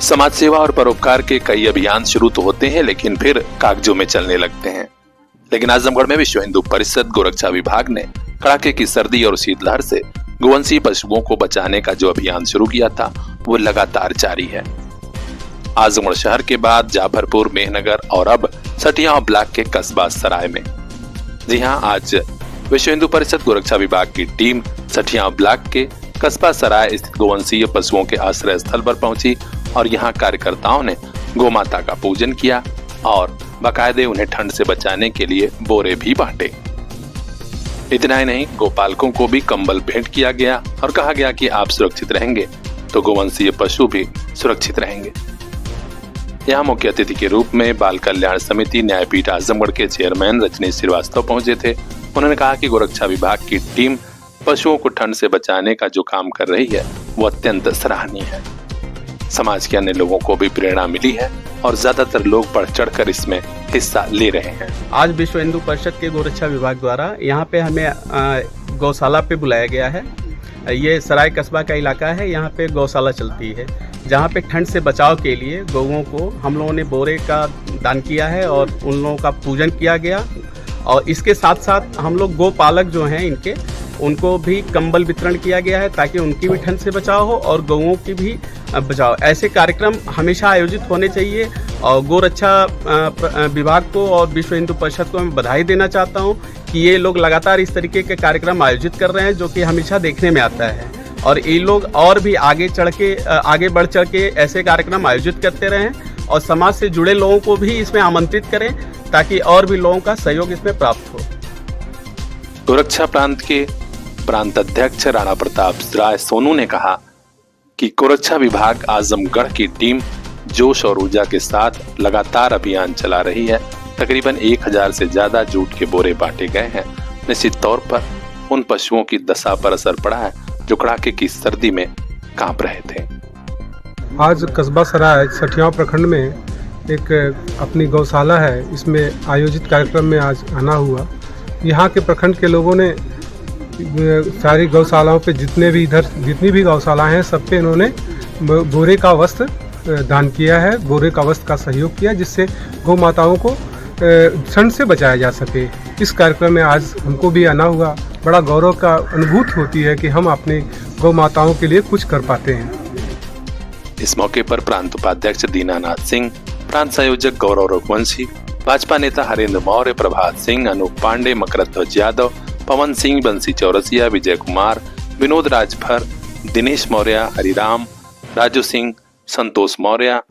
समाज सेवा और परोपकार के कई अभियान शुरू तो होते हैं लेकिन फिर कागजों में चलने लगते हैं। लेकिन आजमगढ़ में विश्व हिंदू परिषद गोरक्षा विभाग ने कड़ाके की सर्दी और शीतलहर से गोवंशीय पशुओं को बचाने का जो अभियान शुरू किया था वो लगातार जारी है। आजमगढ़ शहर के बाद जाफरपुर, मेहनगर और अब सठिया ब्लॉक के कस्बा सराय में। जी हां, आज विश्व हिंदू परिषद गोरक्षा विभाग की टीम सठिया ब्लॉक के कस्बा सराय स्थित गोवंशीय पशुओं के आश्रय स्थल पर पहुंची और यहां कार्यकर्ताओं ने गौ माता का पूजन किया और बाकायदे उन्हें ठंड से बचाने के लिए बोरे भी बांटे। इतना ही नहीं, गोपालकों को भी कंबल भेंट किया गया और कहा गया कि आप सुरक्षित रहेंगे तो गोवंशीय पशु भी सुरक्षित रहेंगे। यहाँ मुख्य अतिथि के रूप में बाल कल्याण समिति न्यायपीठ आजमगढ़ के चेयरमैन रजनीश श्रीवास्तव पहुंचे थे। उन्होंने कहा कि गोरक्षा विभाग की टीम पशुओं को ठंड से बचाने का जो काम कर रही है वो अत्यंत सराहनीय है। समाज के अन्य लोगों को भी प्रेरणा मिली है और ज्यादातर लोग बढ़ चढ़ कर इसमें हिस्सा ले रहे हैं। आज विश्व हिंदू परिषद के गोरक्षा विभाग द्वारा यहाँ पे हमें गौशाला पे बुलाया गया है। ये सराय कस्बा का इलाका है, यहाँ पे गौशाला चलती है जहाँ पे ठंड से बचाव के लिए गौओं को हम लोगों ने बोरे का दान किया है और उन लोगों का पूजन किया गया। और इसके साथ साथ हम लोग गौपालक जो हैं उनको भी कंबल वितरण किया गया है ताकि उनकी भी ठंड से बचाव हो और गौओं की भी बचाव। ऐसे कार्यक्रम हमेशा आयोजित होने चाहिए और गोरक्षा विभाग को और विश्व हिंदू परिषद को मैं बधाई देना चाहता हूं कि ये लोग लगातार इस तरीके के कार्यक्रम आयोजित कर रहे हैं जो कि हमेशा देखने में आता है और ये लोग और भी आगे बढ़ चढ़ के ऐसे कार्यक्रम आयोजित करते रहें और समाज से जुड़े लोगों को भी इसमें आमंत्रित करें ताकि और भी लोगों का सहयोग इसमें प्राप्त हो। गोरक्षा प्रांत के प्रांत अध्यक्ष राणा प्रताप राय सोनू ने कहा कि गोरक्षा विभाग आजमगढ़ की टीम जोश और ऊर्जा के साथ लगातार अभियान चला रही है। तकरीबन 1000 से ज्यादा जूट के बोरे बांटे गए हैं। निश्चित तौर पर उन पशुओं की दशा पर असर पड़ा है जो कड़ाके की सर्दी में कांप रहे थे। आज कस्बा सराय सठिया प्रखंड में एक अपनी गौशाला है, इसमें आयोजित कार्यक्रम में आज आना हुआ। यहाँ के प्रखंड के लोगों ने सारी गौशालाओं पे जितनी भी गौशालाएं हैं सब पे इन्होंने बोरे का वस्त्र दान किया है, बोरे का वस्त्र का सहयोग किया जिससे गौ माताओं को ठंड से बचाया जा सके। इस कार्यक्रम में आज हमको भी आना हुआ। बड़ा गौरव का अनुभूति होती है कि हम अपने गौ माताओं के लिए कुछ कर पाते हैं। इस मौके पर प्रांत उपाध्यक्ष दीनानाथ सिंह, प्रांत संयोजक गौरव रघुवंशी, भाजपा नेता हरेंद्र मौर्य, प्रभात सिंह, अनूप पांडे, मकरध्वज यादव, पवन सिंह, बंसी चौरसिया, विजय कुमार, विनोद राजभर, दिनेश मौर्य, हरिराम, राजू सिंह, संतोष मौर्य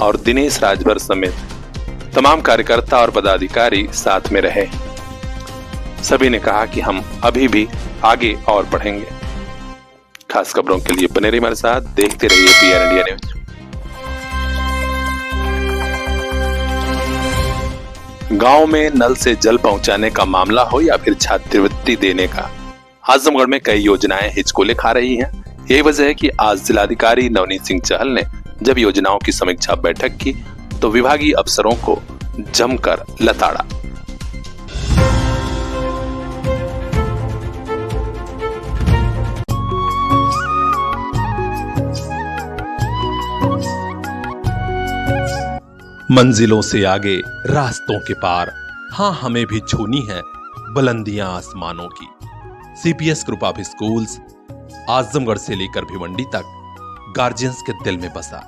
और दिनेश राजभर समेत तमाम कार्यकर्ता और पदाधिकारी साथ में रहे। सभी ने कहा कि हम अभी भी आगे और बढ़ेंगे। खास खबरों के लिए बने रहिए हमारे साथ, देखते रहिए PR इंडिया न्यूज। गांव में नल से जल पहुंचाने का मामला हो या फिर छात्रवृत्ति देने का, आजमगढ़ में कई योजनाएं हिचकोले खा रही हैं। यही वजह है कि आज जिलाधिकारी नवनीत सिंह चहल ने जब योजनाओं की समीक्षा बैठक की तो विभागीय अफसरों को जमकर लताड़ा। मंजिलों से आगे रास्तों के पार, हाँ हमें भी छूनी है बुलंदियां आसमानों की। CPS group of schools Azamgarh से लेकर भिवंडी तक गार्जियंस के दिल में बसा।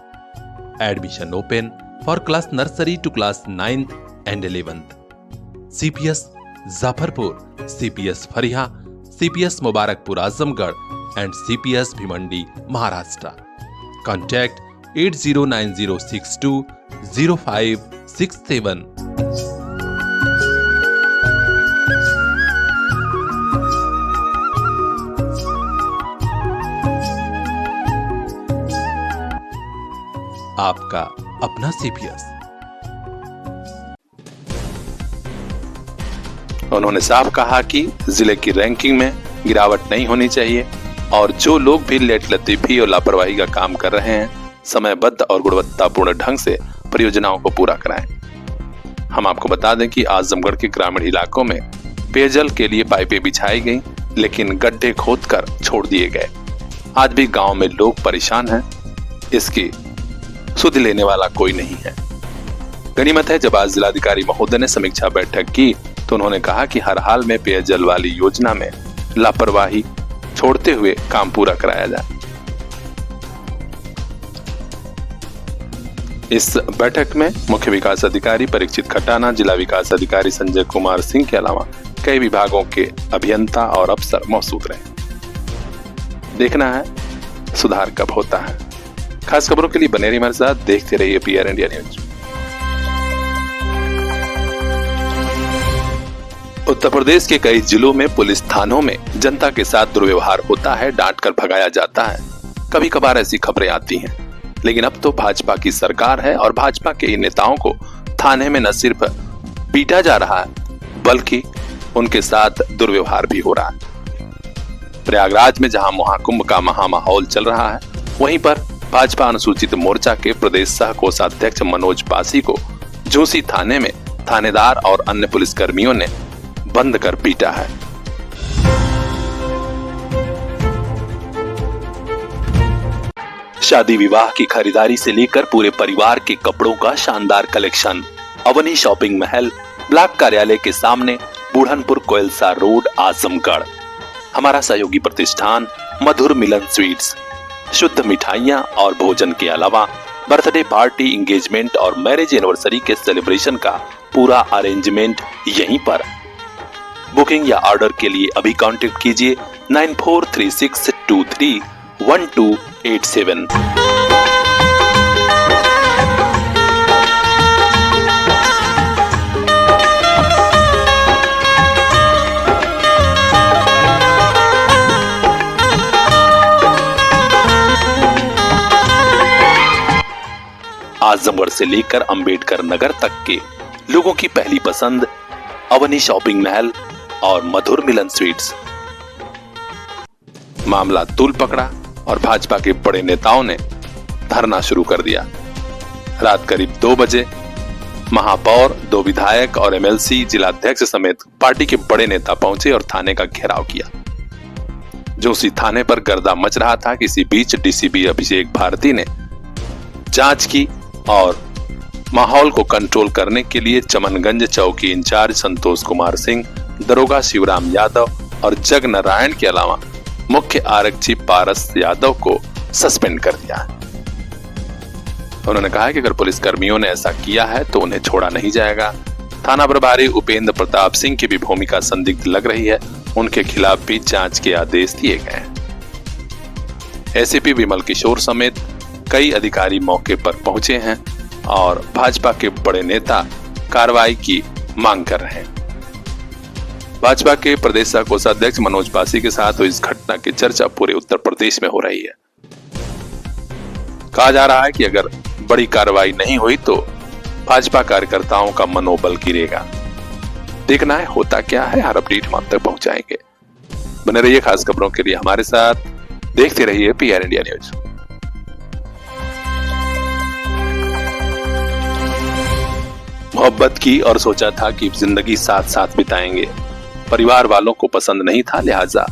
Admission open for class nursery to class 9th and 11th। CPS Jafarpur, CPS Fariya, CPS Mubarakpur Azamgarh and CPS Bhiwandi Maharashtra. Contact 8090620567। आपका अपना CPS। उन्होंने साफ कहा कि जिले की रैंकिंग में गिरावट नहीं होनी चाहिए और जो लोग भी लेट लतीफी और लापरवाही का काम कर रहे हैं समयबद्ध और गुणवत्तापूर्ण ढंग से परियोजनाओं को पूरा कराएं। हम आपको बता दें कि आजमगढ़ के ग्रामीण इलाकों में पेयजल के लिए पाइपें बिछाई गई लेकिन गड्ढे खोदकर छोड़ दिए गए। आज भी गांव में लोग परेशान हैं। इसकी सुध लेने वाला कोई नहीं है। गनीमत है जब आज जिलाधिकारी महोदय ने समीक्षा बैठक की तो उन्होंने कहा कि हर हाल में पेयजल वाली योजना में लापरवाही छोड़ते हुए काम पूरा कराया जाए। इस बैठक में मुख्य विकास अधिकारी परीक्षित खटाना, जिला विकास अधिकारी संजय कुमार सिंह के अलावा कई विभागों के अभियंता और अफसर मौजूद रहे। देखना है सुधार कब होता है। खास खबरों के लिए बने रहिए हमारे साथ, देखते रहिए PR India news. Uttar Pradesh के कई जिलों में पुलिस थानों में जनता के साथ दुर्व्यवहार होता है, डांट कर भगाया जाता है। कभी कभार ऐसी खबरें आती हैं, लेकिन अब तो भाजपा की सरकार है और भाजपा के नेताओं को थाने में न सिर्फ पीटा जा रहा है बल्कि उनके साथ दुर्व्यवहार भी हो रहा है। प्रयागराज में जहां महाकुंभ का महामाहौल चल रहा है, वहीं पर भाजपा अनुसूचित मोर्चा के प्रदेश सह कोषाध्यक्ष मनोज पासी को झूसी थाने में थानेदार और अन्य पुलिसकर्मियों ने बंद कर पीटा है। शादी विवाह की खरीदारी से लेकर पूरे परिवार के कपड़ों का शानदार कलेक्शन अवनी शॉपिंग महल, ब्लॉक कार्यालय के सामने, बुढ़नपुर कोयलसा रोड, आजमगढ़। हमारा सहयोगी प्रतिष्ठान मधुर मिलन स्वीट्स। शुद्ध मिठाइयाँ और भोजन के अलावा बर्थडे पार्टी, एंगेजमेंट और मैरिज एनिवर्सरी के सेलिब्रेशन का पूरा अरेंजमेंट यहीं पर। बुकिंग या ऑर्डर के लिए अभी कांटेक्ट कीजिए 9436231287। आजमगढ़ से लेकर अंबेडकर नगर तक के लोगों की पहली पसंद अवनी शॉपिंग महल और मधुर मिलन स्वीट्स। मामला तूल पकड़ा और भाजपा के बड़े नेताओं ने धरना शुरू कर दिया। रात करीब 2 बजे महापौर, 2 विधायक और MLC, जिलाध्यक्ष समेत पार्टी के बड़े नेता पहुंचे और थाने का घेराव किया। जो उसी थाने पर गर्दा मच रहा था, किसी बीच DCP अभिषेक भारती ने जांच की और माहौल को कंट्रोल करने के लिए चमनगंज चौकी इंचार्ज संतोष कुमार सिंह, दरोगा शिवराम यादव और जग नारायण के अलावा मुख्य आरक्षी पारस यादव को सस्पेंड कर दिया। उन्होंने कहा कि अगर पुलिसकर्मियों ने ऐसा किया है तो उन्हें छोड़ा नहीं जाएगा। थाना प्रभारी उपेंद्र प्रताप सिंह की भी भूमिका संदिग्ध लग रही है, उनके खिलाफ भी जांच के आदेश दिए गए हैं। ACP विमल किशोर समेत कई अधिकारी मौके पर पहुंचे हैं और भाजपा के बड़े नेता कार्रवाई की मांग कर रहे हैं। भाजपा के प्रदेश कोषाध्यक्ष मनोज पासी के साथ हुई इस घटना की चर्चा पूरे उत्तर प्रदेश में हो रही है। कहा जा रहा है कि अगर बड़ी कार्रवाई नहीं हुई तो भाजपा कार्यकर्ताओं का मनोबल गिरेगा। देखना है होता क्या है, हर अपडेट हम आप तक पहुंचाएंगे। बने रहिए खास खबरों के लिए हमारे साथ, देखते रहिए PR इंडिया न्यूज। मोहब्बत की और सोचा था कि जिंदगी साथ साथ बिताएंगे। परिवार वालों को पसंद नहीं था, लिहाजा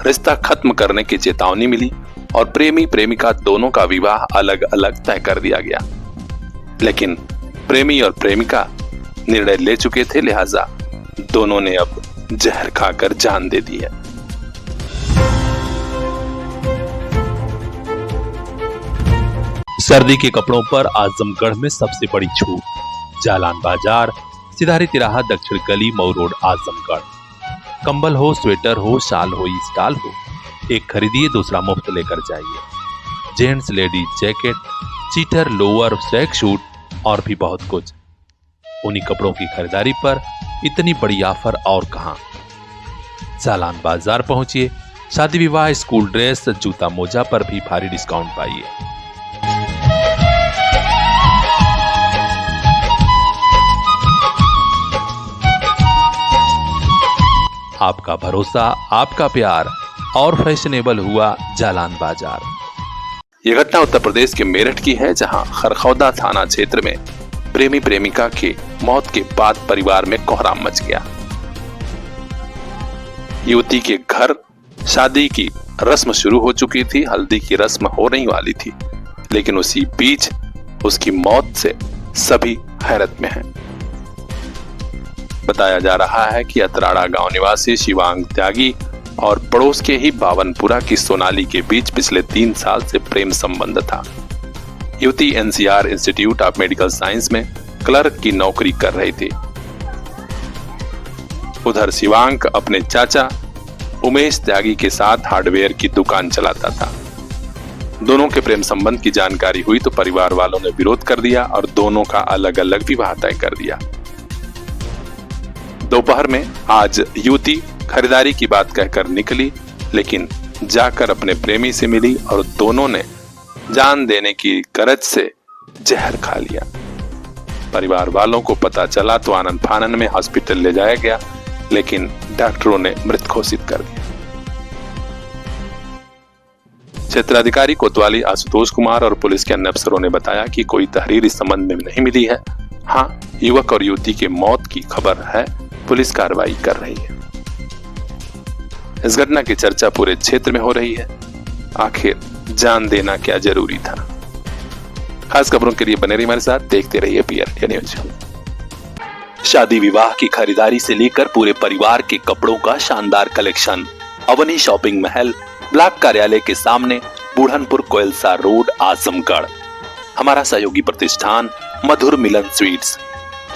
रिश्ता खत्म करने की चेतावनी मिली और प्रेमी प्रेमिका दोनों का विवाह अलग अलग तय कर दिया गया। लेकिन प्रेमी और प्रेमिका निर्णय ले चुके थे, लिहाजा दोनों ने अब जहर खाकर जान दे दी है। सर्दी के कपड़ों पर आजमगढ़ में सबसे बड़ी छूट। जालान बाजार, सिधारी तिराहा, दक्षिण गली, मऊ रोड, आजमगढ़। कंबल हो, स्वेटर हो, शाल हो, स्टाल हो, एक खरीदिए दूसरा मुफ्त लेकर जाइए। जेंट्स लेडीज जैकेट, चीटर, लोअर, स्वेग शूट और भी बहुत कुछ। उन्हीं कपड़ों की खरीदारी पर इतनी बड़ी ऑफर और कहां। जालान बाजार पहुंचिए, शादी विवाह, स्कूल ड्रेस, जूता मोजा पर भी भारी डिस्काउंट पाइए। आपका भरोसा, आपका प्यार और फैशनेबल हुआ जालान बाजार। यह घटना उत्तर प्रदेश के मेरठ की है, जहां खरखौदा थाना क्षेत्र में प्रेमी प्रेमिका की मौत के बाद परिवार में कोहराम मच गया। युवती के घर शादी की रस्म शुरू हो चुकी थी, हल्दी की रस्म होने वाली थी, लेकिन उसी बीच उसकी मौत से सभी हैरत में हैं। बताया जा रहा है कि अतराड़ा गांव निवासी शिवांग त्यागी और पड़ोस के ही बावनपुरा की सोनाली के बीच पिछले 3 साल से प्रेम संबंध था। युवती NCR institute of medical science में क्लर्क की नौकरी कर रही थी। उधर शिवांक अपने चाचा उमेश त्यागी के साथ हार्डवेयर की दुकान चलाता था। दोनों के प्रेम संबंध की जानकारी हुई तो परिवार वालों ने विरोध कर दिया और दोनों का अलग अलग विवाह तय कर दिया। दोपहर में आज युवती खरीदारी की बात कहकर निकली, लेकिन जाकर अपने प्रेमी से मिली और दोनों ने जान देने की गरज से जहर खा लिया। परिवार वालों को पता चला तो आनंद फानन में हॉस्पिटल ले जाया गया, लेकिन डॉक्टरों ने मृत घोषित कर दिया। क्षेत्राधिकारी कोतवाली आशुतोष कुमार और पुलिस के अन्य अफसरों ने बताया कि कोई तहरीर इस संबंध में नहीं मिली है। हाँ, युवक और युवती के मौत की खबर है, पुलिस कार्रवाई कर रही है। इस घटना की चर्चा पूरे क्षेत्र में हो रही है। आखिर जान देना क्या जरूरी था? खास खबरों के लिए बने रहिए हमारे साथ, देखते रहिए पीआर इंडिया न्यूज। शादी विवाह की खरीदारी से लेकर पूरे परिवार के कपड़ों का शानदार कलेक्शन अवनी शॉपिंग महल, ब्लॉक कार्यालय के सामने, बुढ़नपुर कोयलसा रोड, आजमगढ़। हमारा सहयोगी प्रतिष्ठान मधुर मिलन स्वीट्स।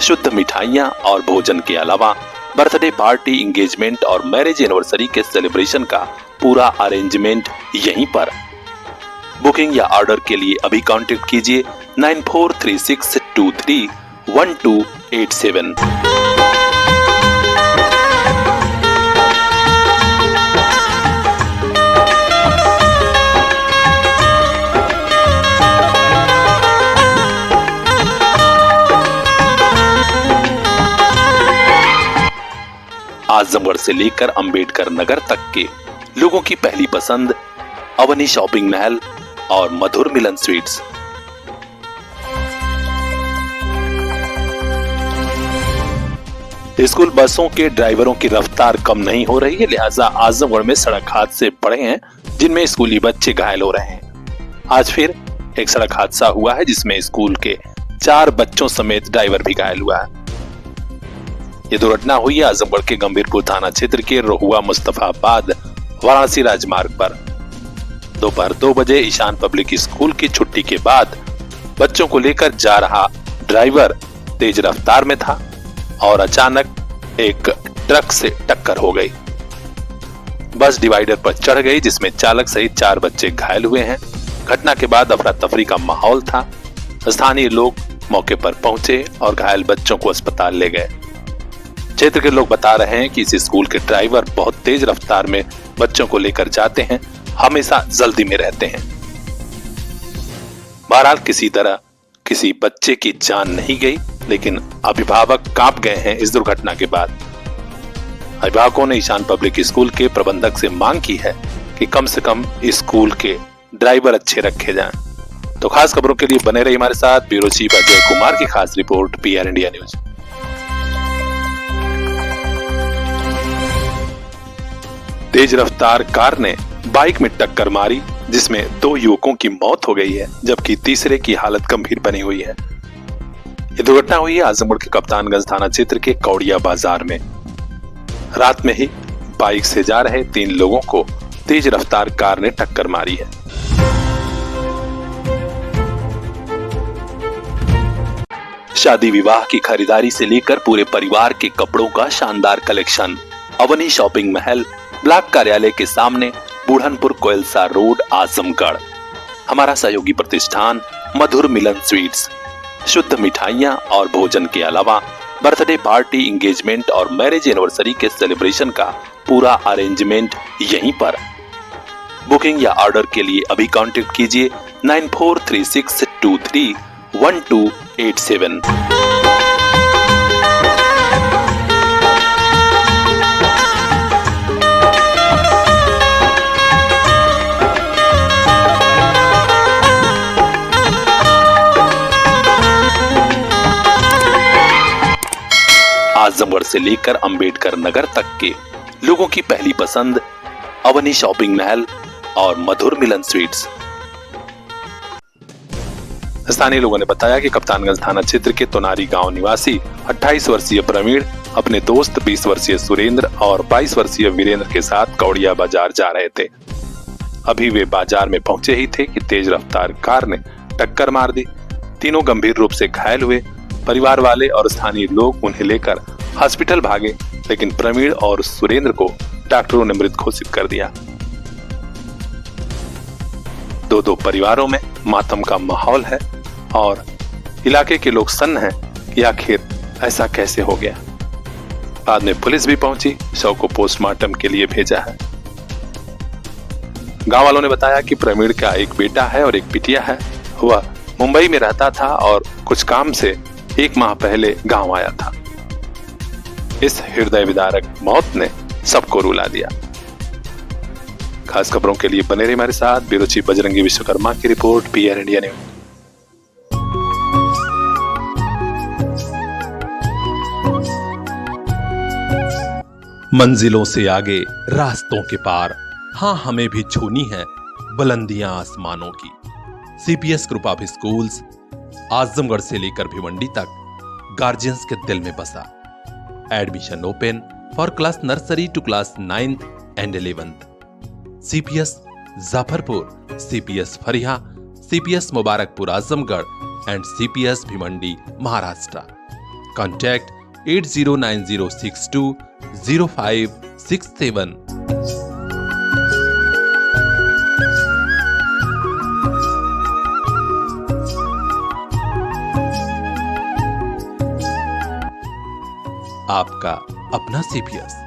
शुद्ध मिठाइयाँ और भोजन के अलावा बर्थडे पार्टी, एंगेजमेंट और मैरिज एनिवर्सरी के सेलिब्रेशन का पूरा अरेंजमेंट यहीं पर। बुकिंग या ऑर्डर के लिए अभी कांटेक्ट कीजिए 9436231287। आजमगढ़ से लेकर अंबेडकर नगर तक के लोगों की पहली पसंद अवनी शॉपिंग महल और मधुर मिलन स्वीट्स। स्कूल बसों के ड्राइवरों की रफ्तार कम नहीं हो रही है, लिहाजा आजमगढ़ में सड़क हादसे बढ़े हैं, जिनमें स्कूली बच्चे घायल हो रहे हैं। आज फिर एक सड़क हादसा हुआ है जिसमें स्कूल के 4 बच्चों समेत ड्राइवर भी घायल हुआ है। ये दुर्घटना हुई है आजमगढ़ के गंभीरपुर थाना क्षेत्र के रोहुआ मुस्तफाबाद वाराणसी राजमार्ग पर। दोपहर 2 बजे ईशान पब्लिक स्कूल की छुट्टी के बाद बच्चों को लेकर जा रहा ड्राइवर तेज रफ्तार में था और अचानक एक ट्रक से टक्कर हो गई। बस डिवाइडर पर चढ़ गई, जिसमें चालक सहित 4 बच्चे घायल हुए हैं। घटना के बाद अफरा तफरी का माहौल था। स्थानीय लोग मौके पर पहुंचे और घायल बच्चों को अस्पताल ले गए। क्षेत्र के लोग बता रहे हैं कि इस स्कूल के ड्राइवर बहुत तेज रफ्तार में बच्चों को लेकर जाते हैं, हमेशा जल्दी में रहते हैं। बहरहाल किसी तरह किसी बच्चे की जान नहीं गई, लेकिन अभिभावक कांप गए हैं इस दुर्घटना के बाद। अभिभावकों ने ईशान पब्लिक स्कूल के प्रबंधक से मांग की है कि कम से कम स्कूल के ड्राइवर अच्छे रखे जाएं। तो खास खबरों के लिए बने रहिए हमारे साथ। ब्यूरो चीफ अजय कुमार की खास रिपोर्ट, पीआर इंडिया न्यूज। तेज रफ्तार कार ने बाइक में टक्कर मारी, जिसमें 2 युवकों की मौत हो गई है, जबकि तीसरे की हालत गंभीर बनी हुई है। यह दुर्घटना हुई है आजमगढ़ के कप्तानगंज थाना क्षेत्र के कौड़िया बाजार में। रात में ही बाइक से जा रहे 3 लोगों को तेज रफ्तार कार ने टक्कर मारी है। शादी विवाह की खरीदारी से लेकर पूरे परिवार के कपड़ों का शानदार कलेक्शन अवनी शॉपिंग महल, ब्लॉक कार्यालय के सामने, बुढ़नपुर कोयलसा रोड, आजमगढ़। हमारा सहयोगी प्रतिष्ठान मधुर मिलन स्वीट्स। शुद्ध मिठाइयाँ और भोजन के अलावा बर्थडे पार्टी, एंगेजमेंट और मैरिज एनिवर्सरी के सेलिब्रेशन का पूरा अरेंजमेंट यहीं पर। बुकिंग या ऑर्डर के लिए अभी कांटेक्ट कीजिए 9436231287। आजमगढ़ से लेकर अंबेडकर नगर तक के लोगों की पहली पसंद अवनी शॉपिंग महल और मधुर मिलन स्वीट्स। स्थानीय लोगों ने बताया कि कप्तानगंज थाना क्षेत्र के तोनारी गांव निवासी 28 वर्षीय प्रवीण अपने दोस्त 20 वर्षीय सुरेंद्र और 22 वर्षीय वीरेंद्र के साथ कौड़िया बाजार जा रहे थे। अभी वे बाजार में पहुंचे ही थे कि तेज रफ्तार कार ने टक्कर मार दी। तीनों गंभीर रूप से घायल हुए। परिवार वाले और स्थानीय लोग उन्हें लेकर हॉस्पिटल भागे, लेकिन प्रवीण और सुरेंद्र को डॉक्टरों ने मृत घोषित कर दिया। दो परिवारों में मातम का माहौल है और इलाके के लोग सन्न हैं कि आखिर ऐसा कैसे हो गया। बाद में पुलिस भी पहुंची, शव को पोस्टमार्टम के लिए भेजा है। गांव वालों ने बताया कि प्रवीण का एक बेटा है और एक बिटिया है। वह मुंबई में रहता था और कुछ काम से 1 माह पहले गांव आया था। इस हृदय विदारक मौत ने सबको रुला दिया। खास खबरों के लिए बने रहिए हमारे साथ। ब्यूरो चीफ बजरंगी विश्वकर्मा की रिपोर्ट, PR इंडिया न्यूज। मंजिलों से आगे रास्तों के पार, हाँ हमें भी छूनी है बुलंदियां आसमानों की। CPS group of schools Azamgarh से लेकर भिवंडी तक गार्जियंस के दिल में बसा। Admission open for class nursery to class 9th and 11th। CPS Jafarpur, CPS Fariya, CPS Mubarakpur Azamgarh and CPS Bhiwandi Maharashtra. Contact 8090620567। आपका अपना CPS।